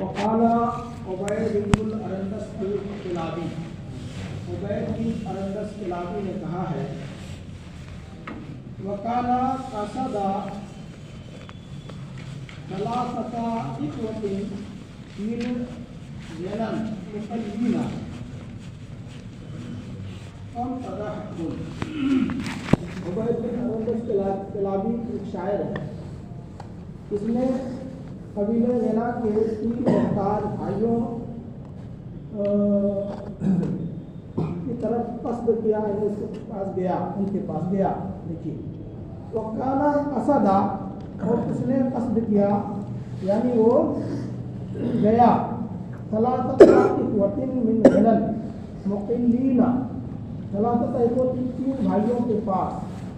वकाला उबैद बिन अरंदस किलाबी, उबैद बिन अरंदस किलाबी ने कहा है, वकाला कसदा सलासता इक्वतिन मिन ज़नन मुक़ल्लिना कम तदहकुन। उबैद बिन अरंदस किलाबी एक शायर है। इसने कबीले ज़ना के 3 मोहताज भाइयों की तरफ कस्ब किया, उसके पास गया, उनके पास गया। देखिए, वकाना कसदा, और उसने कस्ब किया यानी वो गया, सलासता इक्वतिन मिन ज़नन मुक़ल्लिना, सलासता इक्वतिन 3 भाइयों के पास,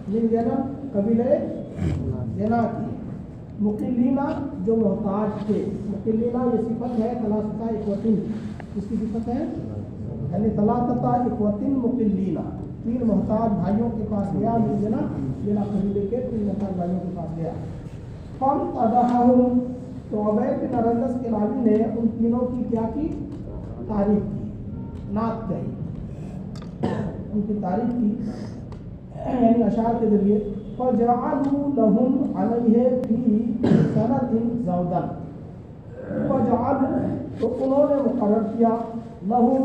मिन ज़नन कबीले ज़ना की, मुक़ल्लिना जो मोहताज थे। मुक़ल्लिना ये सिफत है, सलासता इक्वतिन इसकी सिफत है, यानी सलासता इक्वतिन मुक़ल्लिना 3 मोहताज भाइयों के पास गया, मिन ज़ना कबीले के 3 मोहताज भाइयों के पास गया। कम तदहहुम, तो उबैद बिन अरंदस किलाबी ने उन तीनों की क्या की? तारीफ की, नात कही, उनकी तारीफ की, यानी अशार के जरिए। फजअलू लहुम अलैहि फी सनतिन ज़ौदन, फजअलू, तो उन्होंने मुकर्रर किया, लहुम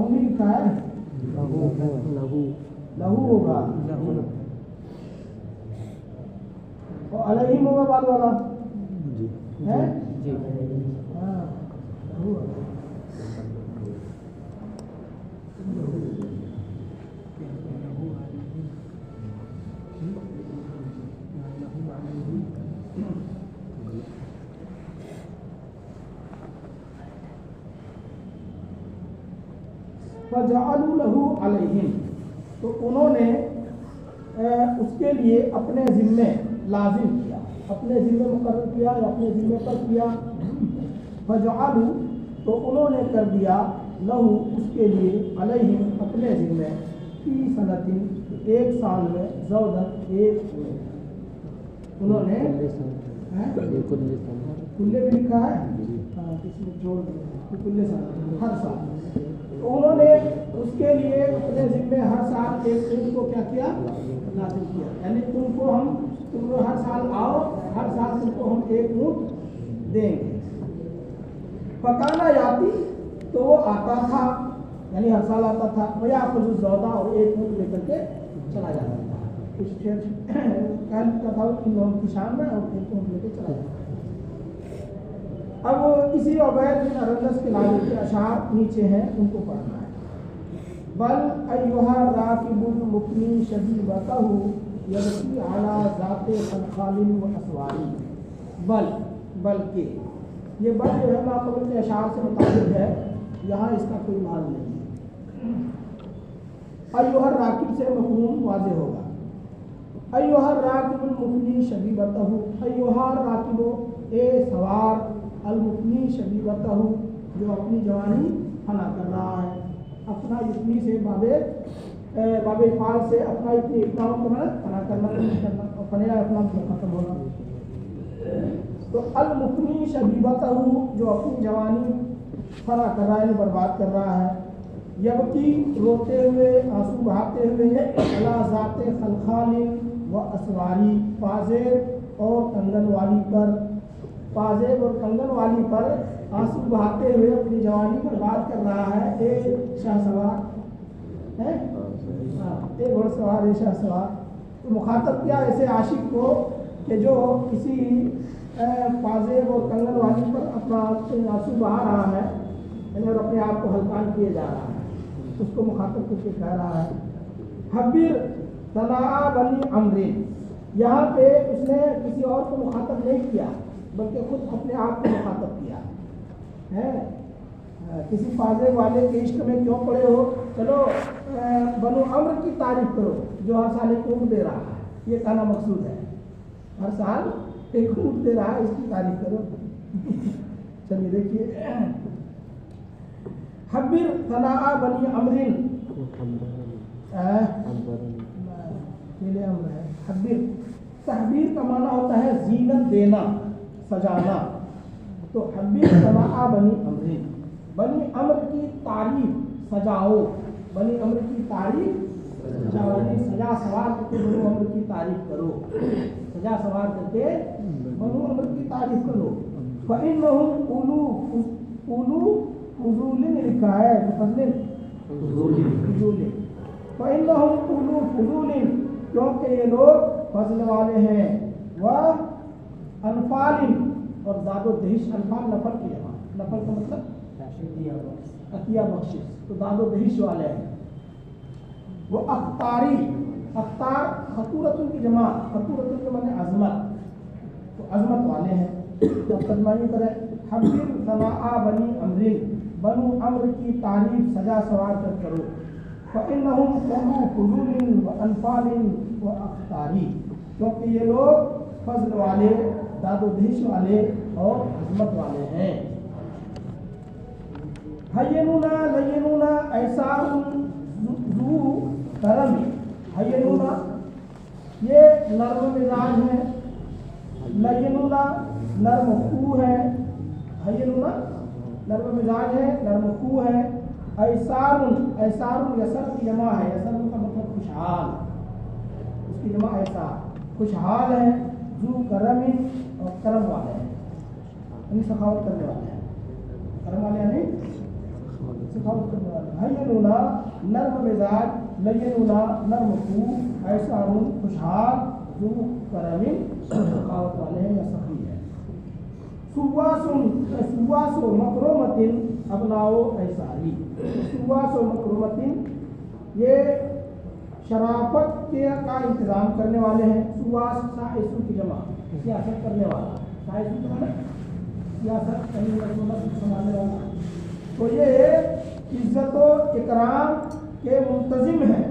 ही लिखा है, लहू होगा, और अलैहिम होगा बाद वाला है, हाँ लहू होगा। फजअलू लहू अलैहिम, तो उन्होंने उसके लिए अपने ज़िम्मे लाजिम किया, अपने ज़िम्मे मुकर्रर किया या अपने ज़िम्मे पर किया। फजअलू, तो उन्होंने कर दिया, लहू उसके लिए, अलैहिम अपने ज़िम्मे, फी सनतिन 1 साल में, ज़ौदन 1 में, उन्होंने कुल्ले भी लिखा है, इसमें जोड़ दिया, कुल्ले साल, हर साल। तो उन्होंने उसके लिए अपने ज़िम्मे हर साल 1 ऊँट को क्या किया? लाजिम किया, यानी तुम हर साल आओ, हर साल तुमको हम 1 ऊँट देंगे। फकाना याती, तो वो आता था, यानी हर साल आता था। भैया खुद ज़ौदा, और 1 ऊँट लेकर के चला जाता था। कुछ शेर कहता था इन लोगों की शान में, और 1 ऊँट लेकर चला जाता था। अब इसी उबैद बिन अरंदस किलाबी के अशार नीचे हैं, उनको पढ़ना है। बल अय्युहा राकिबुल मुक़नी शबीबतहु यबकी अला ज़ाते खलखालिन व असवारी। बल के, ये बल जो है माक़बूल के अशार से मुताबिक है, यहाँ इसका कोई माल नहीं है। अय्युहा राकिब से मफ़हूम वाज़ेह होगा। अय्युहा राकिबुल मुक़नी शबीबतहु, अय्युहा राकिबो, ए सवार, अल-मुक़नी शबीबतहु, जो अपनी जवानी फना कर रहा है। अपना इतनी से बाबे फाल से अपना इतनी इतना फना करना, और फना अपना खत्म होना। तो अल-मुक़नी शबीबतहु, जो अपनी जवानी फना कर रहा है, बर्बाद कर रहा है। यबकी, रोते हुए, आंसू बहाते हुए, अला ज़ाते खलखालिन व असवारी, पाजेब और कंगन वाली पर, पाजेब और कंगन वाली पर आंसू बहाते हुए अपनी जवानी बर्बाद कर रहा है। एक शाहसवार है, एक घोड़सवार, एक शाहसवार। तो मुखातब किया ऐसे आशिक को कि जो किसी पाजेब और कंगन वाली पर अपना आंसू बहा रहा है, और अपने आप को हल्कान किए जा रहा है, उसको मुखातब करके कह रहा है। हब्बिर तनाआ बनी अमरीन, यहाँ पे उसने किसी और को मुखातब नहीं किया, बल्कि खुद अपने आप को मुखातब किया है। किसी पाजे वाले के इश्क में क्यों पड़े हो, चलो बनो अम्र की तारीफ करो, जो हर साल 1 ऊँट दे रहा है, ये कहना मकसूद है। हर साल 1 ऊँट दे रहा है, इसकी तारीफ करो। चलिए देखिए, हब्बिर तनाआ बनी अमरिन, हब्बिर, तहबीर का माना होता है जीनत देना, सजाना। तो हब्बी समा बनी अमरी, बनी अम्र की तारीफ सजाओ, बनी अम्र की तारीफ सजाओ, सजा सवार करके बनी अम्र की तारीफ करो, सजा सवार करके बनी अम्र की तारीफ करो। फ़इन्नहुम उलू फुज़ूलिन लिखा है, मुफज़्ज़िल फुज़ूलिन, फ़इन्नहुम उलू फुज़ूलिन, क्योंकि ये लोग फजल वाले हैं, वह अनफालिन और दादो दहिश, अनफाल नफल की जमा, नफल का मतलब अतिया बख्शिश, तो दादो दहिश वाले हैं। वो अख्तारी, अख्तार खतूरतुन की जमा, खतूरतुन के माने अजमत, तो अजमत वाले हैं। तो तर्जुमा करें, हब्बिर सनाआ बनी अमरिन, बनु अम्र की तारीफ सजा सवार कर करो। फ़इन्नहुम उलू फुज़ूलिन व अनफालिन व अख्तारी, क्योंकि ये लोग फजल वाले, दादो दहिश वाले और अजमत वाले हैं। हय्यनुना लय्यनुना ऐसारुन ज़ू करम, हय्यनुना ये नर्म मिजाज है, लय्यनुना नर्म खू है, हय्यनुना नर्म मिजाज है, नर्म खू है। ऐसारुन, ऐसारुन यसर की जमा है, यसर का मतलब खुशहाल, उसकी जमा ऐसा खुशहाल है। जू करमी और करम वाले हैं, यानी सखावत करने वाले हैं, करम वाले यानी सखावत करने वाले। हय्यनुना नर्म मिजाज, लय्यनुना नर्म खू, ऐसारुन खुशहाल, जू करमी सखावत वाले हैं या सखी है। सुवासुन, सुवासो मकरूमतिन अपनाओ ऐसारी, सुवासो मकरूमतिन ये शराफत के का इंतजाम करने वाले हैं। सुवास साइसु की जमा, सियासत करने वाला, साइसु की मतलब सियासत संभालने वाला। तो ये इज्जत व इकराम के मुंतजिम हैं,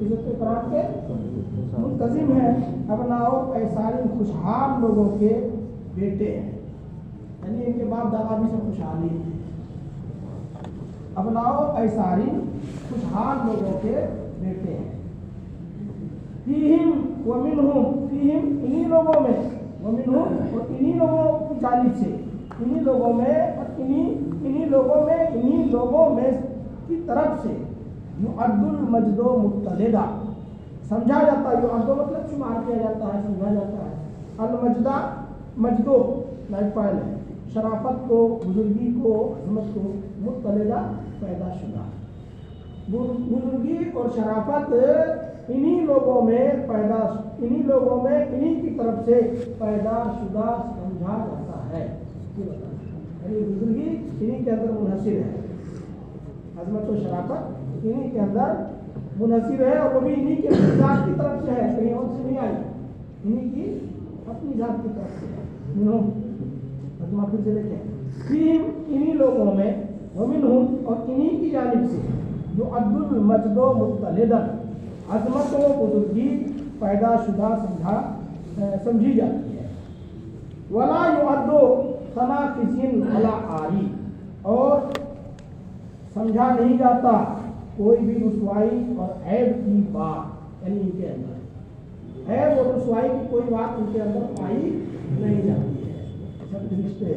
इज्जत व इकराम के मुंतजिम हैं। अपनाओ ऐसारी खुशहाल लोगों के बेटे हैं, यानी इनके बाप दादा भी सब खुशहाली। अपनाओ ऐसारी खुशहाल लोगों के बेटे हैं। फीहिम व मिनहुम, फीहिम इन्हीं लोगों में, व मिनहुम और इन्हीं लोगों की जानिब से, इन्हीं लोगों में और इन्हीं लोगों में की तरफ से युअद्दुल मजदो मुत्तलिदा समझा जाता है। युअद्दो मतलब शुमार किया जाता है, समझा जाता है। अल मजदा मजदो नाइब फाइल है, शराफत को, बुजुर्गी को, अजमत को, मुत्तलिदा पैदाशुदा, बुजुर्गी और शराफत इन्हीं लोगों में पैदा, इन्हीं लोगों में इन्हीं की तरफ से पैदाशुदा समझा जाता है। यानी बुजुर्गी इन्हीं के अंदर मुनहसिर है, अजमत और शराफत इन्हीं के अंदर मुनहसिर है, और वो भी इन्हीं के जात की तरफ से है, कहीं और से नहीं आई, इन्हीं की अपनी जात की तरफ से है। तर्जुमा फिर से देखें, फीहिम इन्हीं लोगों में, व मिनहुम और इन्हीं की जानिब से, जो अद्दुल मजदो मुत्तलिदन अजमत व बुजुर्गी पैदाशुदा समझी जाती है। वला युअद्दो तनाकिसिन वला आरी, और समझा नहीं जाता कोई भी रुसवाई और ऐब की बात, यानी इनके अंदर ऐब और रुसवाई की कोई बात इनके अंदर पाई नहीं जाती है। सब रिश्ते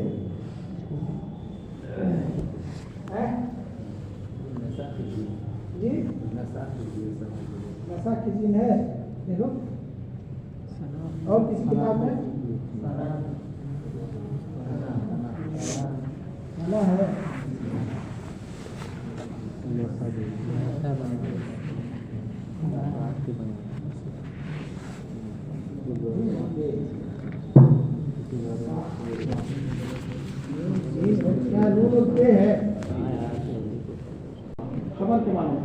जी नशा किसी है, देखो और किसी किताब में मना है, क्या नून पे है खबर के माने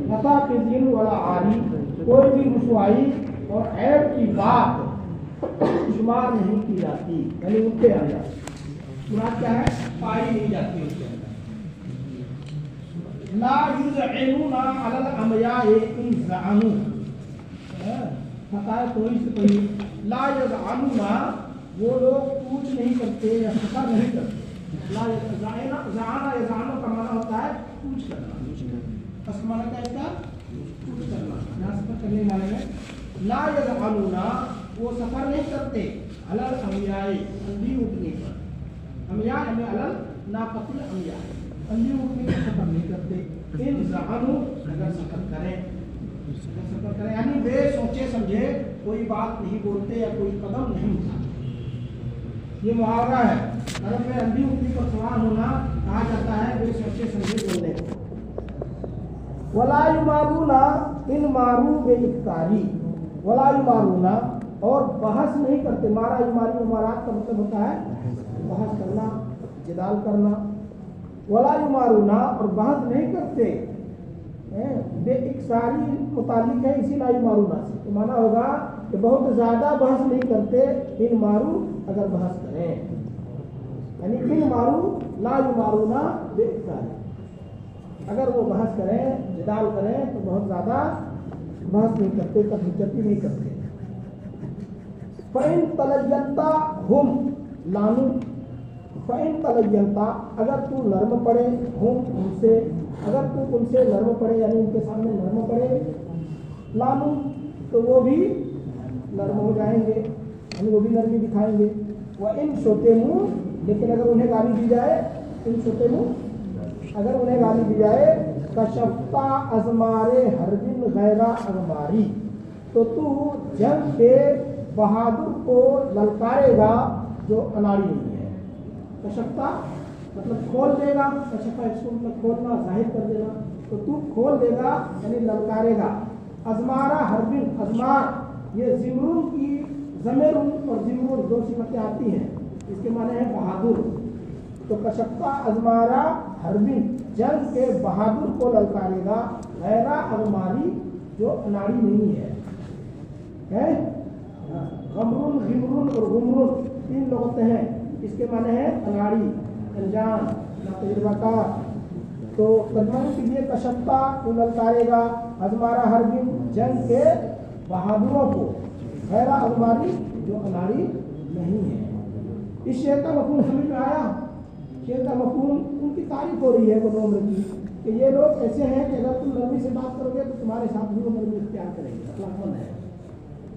नशा के दिन वाला आरी, कोई भी रुसवाई और ऐब की बात शुमार नहीं की जाती, यानी उनके अंदर शुमार क्या है, पाई नहीं जाती उसके अंदर। ला युज़इनुना अलल अमयाए इन ज़अनु, फताह कोई से कोई, ला युज़अनुना वो लोग पूछ नहीं करते या पता नहीं करते, ला यज़ाना यज़ानो का माना होता है पूछ करना, उसका माना क्या है इसका पूछ करना। यहाँ सफर करने वाले में ला यज़ालूना वो सफर नहीं करते अलल अमियाए अंधी उठने पर, अमिया यानी अलल नाकतिल अमिया अंधी उठने पर सफर नहीं करते। इन ज़ानु अगर सफर करें यानी वे सोचे समझे कोई बात नहीं बोलते या कोई कदम नहीं उठाते। ये मुहावरा है, अरब में अंधी उठनी पर सवार होना कहा जाता है वे सोचे समझे बोलने को। वला युमारूना इन मारू बे इफ्तारी, वला युमारूना और बहस नहीं करते। मारा युमारी मुमारात का मतलब होता है बहस करना, जिदाल करना। वला युमारूना और बहस नहीं करते, बेइक्सारी मुतालिक है इसी ला युमारूना से, तो माना होगा कि बहुत ज़्यादा बहस नहीं करते। इन मारू अगर बहस करें, यानी इन मारू ला युमारूना बेइक्सारी, अगर वो बहस करें जिदाल करें तो बहुत ज़्यादा बहस नहीं करते, कटुचती नहीं करते। फ़इन तलय्यंता हुम लानू, फ़इन तलय्यंता अगर तू नर्म पड़े हुम उनसे, अगर तू उनसे नर्म पड़े यानी उनके सामने नर्म पड़े, लानू तो वो भी नर्म हो जाएंगे, यानी वो भी नरमी दिखाएंगे। वह इन शोते मुँह, लेकिन अगर उन्हें गाली दी जाए, इन शोते मुँह अगर उन्हें गाली दी जाए, कशफ्ता अजमारे हर दिन गैरा अगमारी, तो तू जंग के बहादुर को ललकारेगा जो अनाड़ी नहीं है। कशफ्ता मतलब खोल देगा, कशफा इसको मतलब खोलना, जाहिर कर देना, तो तू खोल देगा यानी ललकारेगा। अजमारा हर दिन, अजमार ये जिमरून की ज़मीरुन और जिमरून दो सिफतें आती हैं, इसके माने हैं बहादुर। तो कशफ्ता अजमारा हर दिन जंग के बहादुर को ललकारेगा, गैरा अगमारी जो अनाड़ी नहीं है। गमरुन गिमरुन और गुमरुन तीन लगते हैं, इसके माने हैं अनाड़ी, अनजान, नातजुर्बाकार। तो तर्जुमा कीजिए कशफ्ता को ललकारेगा, अजमारा हर दिन जंग के बहादुरों को, गैरा अगमारी जो अनाड़ी नहीं है। इस शेर का मफहूम समझ में आया? शेर का मफहूम उनकी तारीफ हो रही है बनो उम्र की कि ये लोग ऐसे हैं कि अगर तुम नरमी से बात करोगे तो तुम्हारे साथ भी वो नरमी इख्तियार करेंगे, अखलाकमंद है,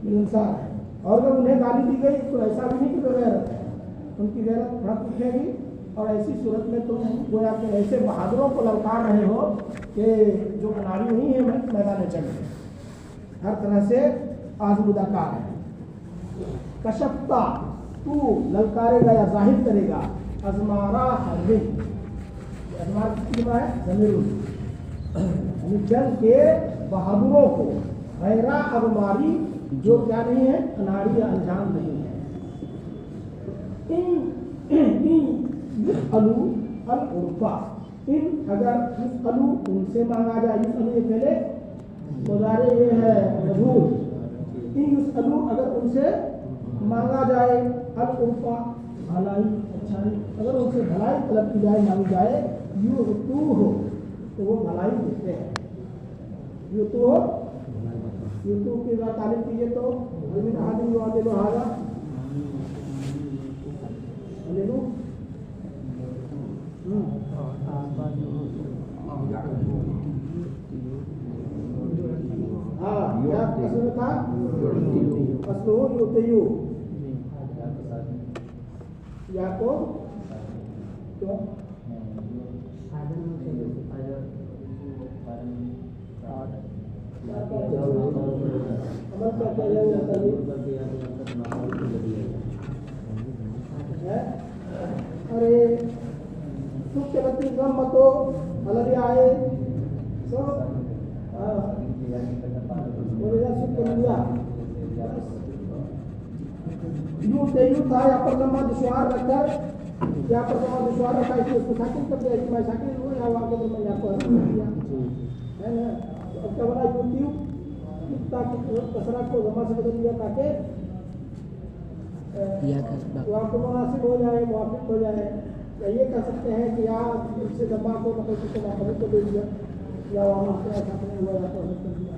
मिलनसार है। और अगर उन्हें गाली दी गई तो ऐसा भी नहीं कि बेगैरत है, उनकी गैरत भड़क उठेगी और ऐसी सूरत में तुम गोया के ऐसे बहादुरों को ललकार रहे हो कि जो अनाड़ी नहीं है मैदान जंग में, हर तरह से आज़मूदाकार है। कशफ्ता तू ललकारेगा या जाहिर करेगा, अजमारा हर दिन, अजमार किसकी जमा है? ज़मीरुन, यानी जंग के बहादुरों को, गैरा अगमारी जो क्या नहीं है, अनाड़ी या अनजान नहीं है। युसअलू अल उर्फा, इन अगर युसअलू उनसे मांगा जाए, युसअलू ये पहले मुजारे ये है मजहूल, इन युसअलू अगर उनसे मांगा जाए, अल उर्फा भलाई अच्छाई, अगर उनसे भलाई तलब की जाए, मांगी जाए, युतू हो तो वो भलाई देते हैं। युतू हो, युतू की तारीफ कीजिए तो या तो क्यों अरे सुख के बच्चे गम मतो अलग आए सब सुख लिया यूं था यहाँ पर लम्बा दुश्वार रखकर, यहाँ पर लम्बा दुश्वार रखा इसलिए उसको साकिन कर दिया कि मैं साकिन हूँ, यहाँ आगे तो मैं यहाँ को दिया है ना। तो अब क्या बना यूं ताकि कसरा को जमा से बदल दिया ताकि वहाँ को मुनासिब हो जाए, मुआफिक हो जाए। या ये कह सकते हैं कि यहाँ इससे जमा को मतलब किसी वापस को दे दिया या वहाँ से ऐसा नहीं हुआ या तो कर दिया।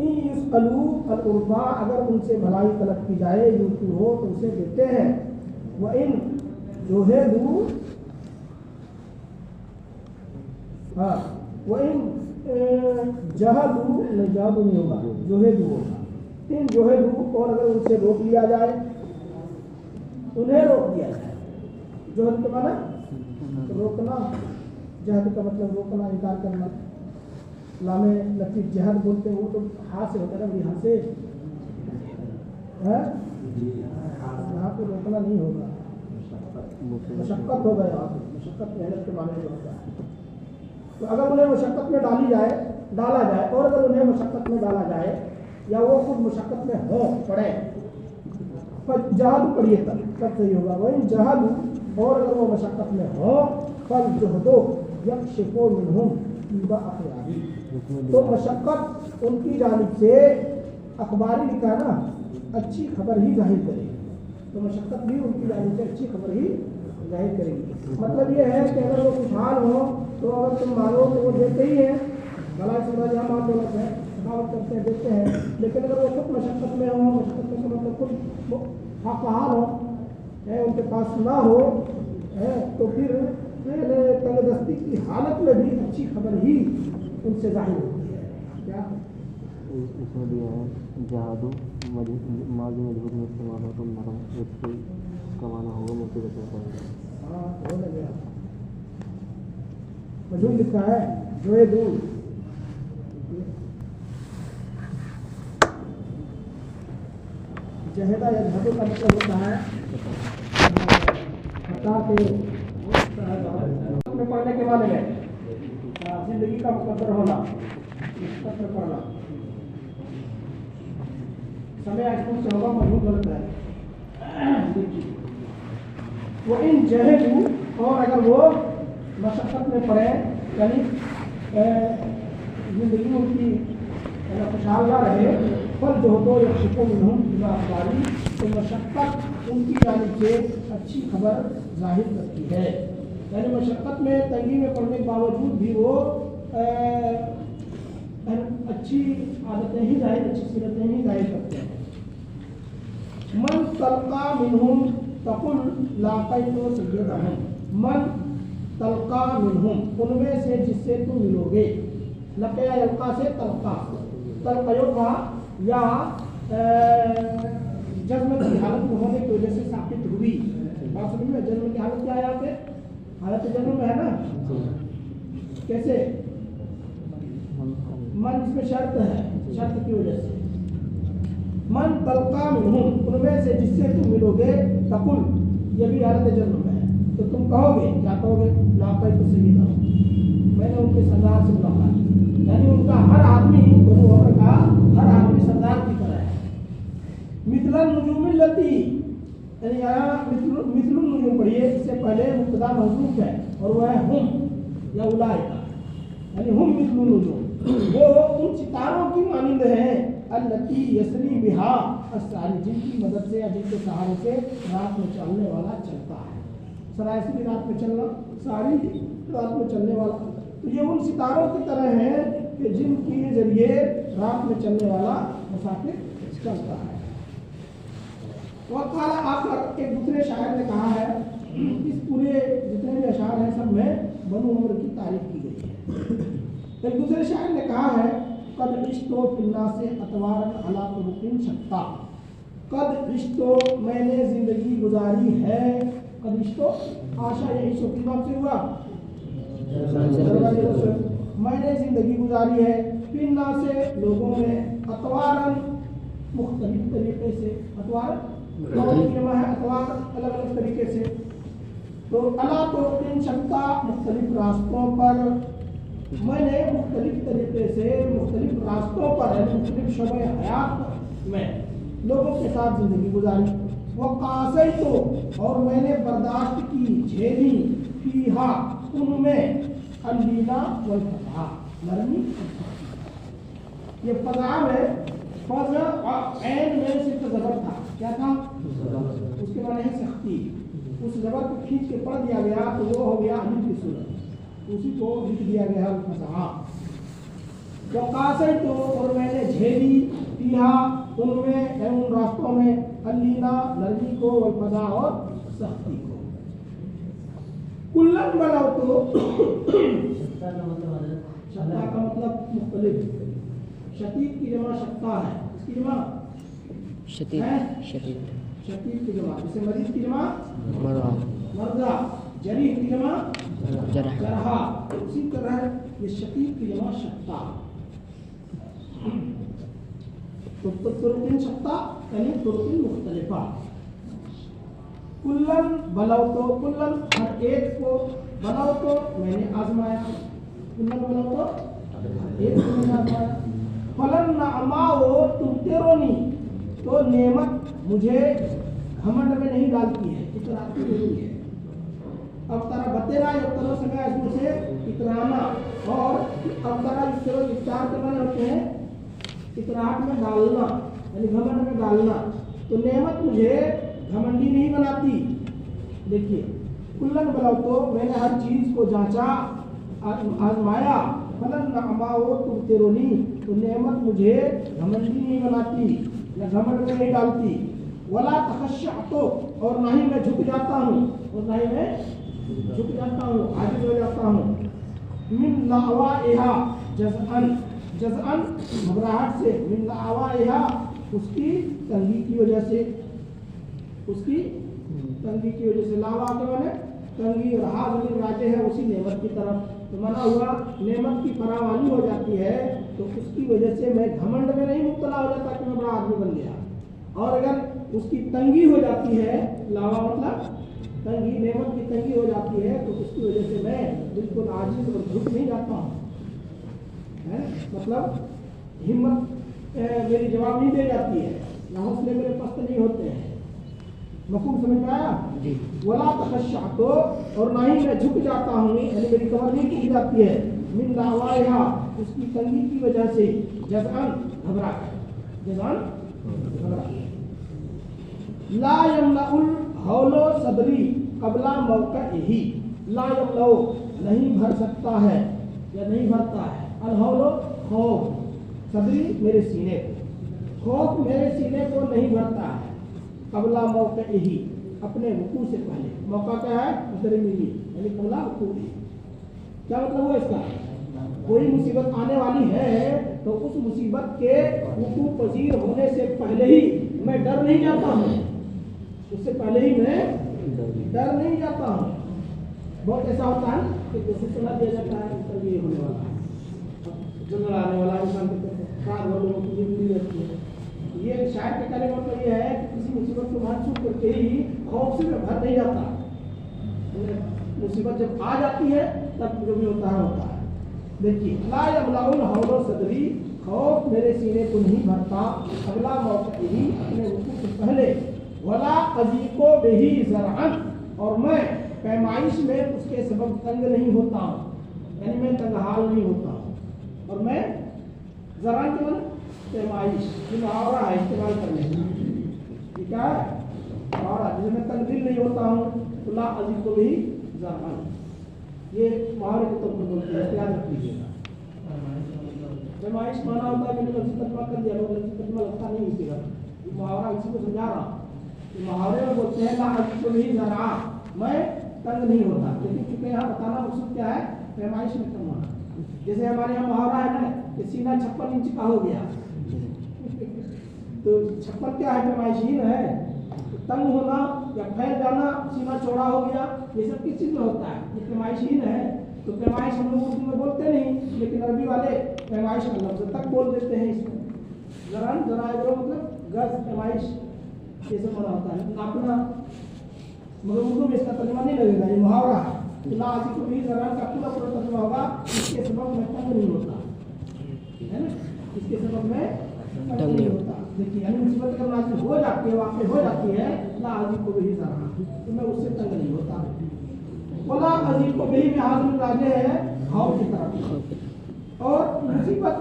युसअलू अल-उर्फा अगर उनसे भलाई तलब की जाए, यूतू हो तो उसे देते हैं। वह इन जोहेदू, हाँ वही जहदू नहीं होगा, जोहेदू होगा। इन जोहेदू और अगर उनसे रोक लिया जाए, उन्हें रोक दिया जाए, जोहद के माना रोकना, जहद का मतलब रोकना, इनकार करना। लामे लफी जहद बोलते हैं, वो तो हाथ से होता है ना, यहाँ से है, यहाँ पे रोकना नहीं होगा, मशक्कत होगा, यहाँ पे मशक्कत मेहनत के माने में होता है। तो अगर उन्हें मशक्कत में डाला जाए और अगर उन्हें मशक्कत में डाला जाए या वो खुद मशक्कत में हो पड़े, पर जहादू पढ़िए तब सही होगा। वही जहादू और अगर वो मशक्कत में हो, फल जहदो यक्षिफो मिनहुम ईबा अखबारी, तो मशक्कत उनकी जानिब से अखबारी लिखा ना, अच्छी खबर ही जाहिर करेगी। तो मशक्कत भी उनकी जानिब से अच्छी खबर ही जाहिर करेगी। मतलब ये है कि अगर वो खुशहाल हो तो अगर तुम मांगो तो वो देते ही हैं, भला समाज यहाँ मान दौलत है, सखावत करते हैं, देते हैं। लेकिन अगर वो खुद मशक्कत में हो, मशक्कत में मतलब खुद हाकहाल हो, उनके पास ना हो, तो फिर तंगदस्ती की हालत में भी अच्छी खबर ही उनसे जाहिर होती है। क्या इसमें दिया है जहादू माजी मजबूत में इस्तेमाल हो तो नरम इससे कमाना होगा, मुसीबत में पड़ेगा। हाँ हो गया, मजबूत लिखा है जोए दूर। जहेदा या जहदू का मतलब होता है में पढ़ने के माने में जिंदगी का मुकद्दर होना, मुकद्दर पढ़ना। समय आज से होगा, मजबूत गलत है। वो इन जहेदू और अगर वो मशक्कत में पड़े, यानी जिंदगी उनकी खुशहाल ना रहे, फल जो हो तो यक्षिफो मिनहुम अखबारी, तो मशक्कत उनकी जानिब से अच्छी खबर जाहिर करती है। यानी मशक्कत में, तंगी में पड़ने के बावजूद भी वो अच्छी आदतें ही जाहिर, अच्छी सीरतें ही जाहिर करते हैं। मन तलका मिनहुम तकुल लाक़ैतु सय्यदहुम, मन तलका मिनहुम, उनमें से जिससे तुम मिलोगे। लक़या यल्क़ा से तलका, तलक़युका या जज्म की हालत में होने की वजह से साबित हुई। बात समझ में, जज्म की हालत क्या है यहाँ पे? हालत जन्म में है ना, कैसे? मन इसमें शर्त है, शर्त की वजह से। मन तलका मिनहुम, उनमें से जिससे तुम मिलोगे, तकुल, ये भी हालत जन्म में है, तो तुम कहोगे, क्या कहोगे? लाक़ैतु सय्यदहुम, मैंने उनके सरदार से मुलाकात की। यानी उनका हर आदमी, दोनों वर्ण का हर आदमी सरदार की तरह है। मिथलन नुजूमिल लती, यानी यहाँ मिथलुन नुजूम पढ़िए, इससे पहले मुब्तदा महज़ूफ है और वह है हुम या उलाइका, यानी हुम मिथलुन नुजूम, वो उन सितारों की मानिंद है, अल्लती यसरी बिहा अस्सारी, जिनकी मदद से या जिनके सहारे से रात में चलने वाला चलता है। सरायसरी रात में चलना, सारी रात में चलने वाला, तो ये उन सितारों की तरह है कि जिनके जरिए रात में चलने वाला मुसाफिर चलता है। वक़ाल आखर, एक दूसरे शायर ने कहा है, इस पूरे जितने भी अशार हैं सब में बनु उम्र की तारीफ की गई है। एक दूसरे शायर ने कहा है, कद रिश्तो फिल्ना से अतवारन अला तुरुकिन शक्ता, कद रिश्तो, मैंने जिंदगी गुजारी है, कद रिश्तो आशा यही शोकी बात से हुआ, मैंने जिंदगी गुजारी है, फिल्ना से लोगों में, अतवारन मुख्तलिफ तरीके से, अतवार अतवार अलग अलग तरीके से, तो अला तुरुकिन शक्ता, मुख्तलिफ रास्तों पर, मैंने मुख्तलिफ तरीके से, मुख्तलिफ रास्तों पर, मुख्तलिफ शोबे हयात में लोगों के साथ जिंदगी गुजारी। वो कासे तो, और मैंने बर्दाश्त की, झेली, फीहा, उनमें, अलीना वल फज़ा, नरमी। ये फज़ा में, फज़ा और ऐन में सिर्फ ज़बर था, क्या था? उसके माने है सख्ती। उस ज़बर को खींच के पढ़ दिया गया तो वो हो गया अलिफ की सूरत, उसी को लिख दिया गया फज़ा। वक़ासे तो, और मैंने झेली, फीहा, उनमें, उन रास्तों में, अलीना, नरमी को, वल फज़ा, और सख्ती को। कुल्लन बनाओ तो शक्ता का मतलब शक्ता का मतलब मुख्तलिफ। शतीब की जमा शक्ता है, इसकी जमा शतीब है? शतीब शतीब की जमा, जैसे मरीज की जमा मरवा मर्दा, जरीह की जमा जरह जरहा, उसी तरह ये शतीब की जमा शक्ता। तो तुरुकिन शक्ता यानी तुरुकिन मुख्तलिफा। कुल्लन बनाओ तो, कुल्लन हर एक को बनाओ तो मैंने आजमाया, कुल्लन बनाओ तो हर एक को मैंने आजमाया। फलन नअमाओ तुमतिरोनी, तो नेमत मुझे घमंड में नहीं डालती है, इतराती नहीं है। अब तारा बतेरा युक्तरो समय इसमें से इतराना, और अब तारा युक्तरो इफ्तार के माने होते हैं इतराहट में डालना, यानी घमंड में डालना। तो नेमत मुझे घमंडी नहीं बनाती। देखिए कुल्लन बनाओ तो मैंने हर चीज को जांचा आजमाया। फलन नअमाओ तुमतिरोनी, तो नेमत मुझे घमंडी नहीं बनाती या घमंड में नहीं डालती। वला तखश्शअतु, और ना ही मैं झुक जाता हूँ, और ना ही मैं झुक जाता हूँ, आजिज़ हो जाता हूँ। मिन लावाइहा जज़अन, जज़अन घबराहट से, मिन लावाइहा उसकी तंगी की वजह से, उसकी तंगी की वजह से। लावा के माने तंगी, और हा ज़मीर राजे है उसी नेमत की तरफ। तो माना हुआ नेमत की फरावानी हो जाती है तो उसकी वजह से मैं घमंड में नहीं मुब्तला हो जाता कि मैं बड़ा आदमी बन गया। और अगर उसकी तंगी हो जाती है, लावा मतलब तंगी, नेमत की तंगी हो जाती है, तो उसकी वजह से मैं बिल्कुल आजिज़ और झुक नहीं जाता हूँ, मतलब हिम्मत मेरी जवाब नहीं दे जाती है, या हौसले मेरे पस्त नहीं होते हैं। मफहूम समझ में आया? वला तखश्शअतु, और ना ही मैं झुक जाता हूँ, यानी मेरी कमर नहीं टूट जाती है। मिन लावाइहा उसकी तंगी की वजह से, जज़अन घबरा कर, जज़अन घबरा। ला यमलउल हौलो सदरी कबला मौक़िही, ला यमलउ नहीं भर सकता है या नहीं भरता है, अल हौलो खौफ, सदरी मेरे सीने को, खौफ मेरे सीने को नहीं भरता है। कबला मौक़िही अपने वक़ू से पहले, मौका क्या है? मदर मिली यानी कबला वक़ू। क्या मतलब हुआ इसका? कोई मुसीबत आने वाली है तो उस मुसीबत के वक़ू पजीर होने से पहले ही मैं डर नहीं जाता हूँ, उससे पहले ही मैं डर नहीं जाता हूँ। बहुत ऐसा होता है कि कोशिश सलाह दिया जाता है तो ये होने वाला है, जंगल आने वाला इंसान के लोगों की जिंदगी रहती है। ये शायद के कहने का मतलब ये है कि किसी मुसीबत को महसूस करके ही खौफ से मैं भर नहीं जाता। मुसीबत जब आ जाती है तब जो भी होता है। देखिए ला यमलउल हौलो सदरी, खौफ मेरे सीने को नहीं भरता, अगला मौक़िही अपने वक़ू से पहले। वला अज़ीको बिही ज़रअन, और मैं पैमाइश में उसके सबब तंग नहीं होता हूँ, यानी मैं तंगहाल नहीं होता हूँ। और मैं ज़रअन के मतलब पैमाइश, ये मुहावरा है इस्तेमाल करने का, ठीक है? मुहावरा जिसमें मैं तंगदिल नहीं होता हूँ, तो ला अज़ीको बिही ज़रअन, ये मुहावरे को तुम बोलते हैं, याद रख लीजिएगा। पैमाइश माना होता है मैंने लफ्ज़ तर्जुमा कर दिया, लोग लफ्ज़ तर्जुमा लगता नहीं इसी का, ये मुहावरा इसी को समझा रहा हूँ। मुहावरे में बोलते हैं ला अज़ीको बिही ज़रअन, मैं तंग नहीं होता, लेकिन चूंकि यहाँ बताना मकसद क्या है? पैमाइश में तंग होना। जैसे हमारे यहाँ मुहावरा है ना कि सीना 56 इंच का हो गया, तो 56 क्या है? पैमाइश ही है। तंग होना या फैल जाना, सीना चौड़ा हो गया, ये सब किस चीज़ में होता है? ये पैमाइश ही है। तो पैमाइश हम लोग उर्दू में बोलते नहीं, लेकिन अरबी वाले पैमाइश का लफ्ज़ तक बोल देते हैं इसमें। ज़रअन ज़राए मतलब गज, पैमाइश, ये सब बना होता है नापना, मगर उर्दू में इसका तर्जुमा नहीं लगेगा, ये मुहावरा है। ला अज़ीको बिही ज़रअन का पूरा तर्जुमा होगा, इसके सबब में तंग नहीं होता, है ना? इसके सबब में तंग नहीं होता। देखिए यानी मुसीबत अगर नाज़िल हो जाती है, वाक़ई हो जाती है, ला अज़ीको बिही ज़रअन, तो मैं उससे तंग नहीं होता। वला अज़ीको बिही में हाज़िर राजे है खौफ की तरफ, और मुसीबत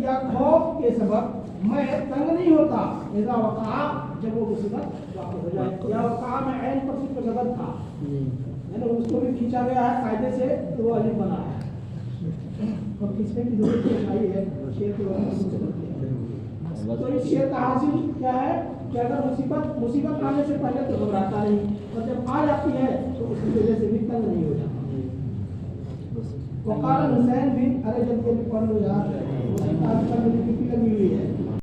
या खौफ के सबब मैं तंग नहीं होता। इज़ा वक़ा, जब वो मुसीबत वाक़ हो जाए, या वक़ा में ऐन पर सिर्फ जगत था, है ना, उसको भी खींचा गया है कायदे से, तो वो अलिफ बना है, और खींचने की जरूरत नहीं है, शेर के वक्त। तो इस शेर का हासिल क्या है कि अगर मुसीबत आने से पहले तो घबराता नहीं, और जब आ जाती है तो उसकी वजह से भी तंग नहीं हो जाता। वकाल हुसैन बिन, अरे जल्दी जल्दी पढ़ो।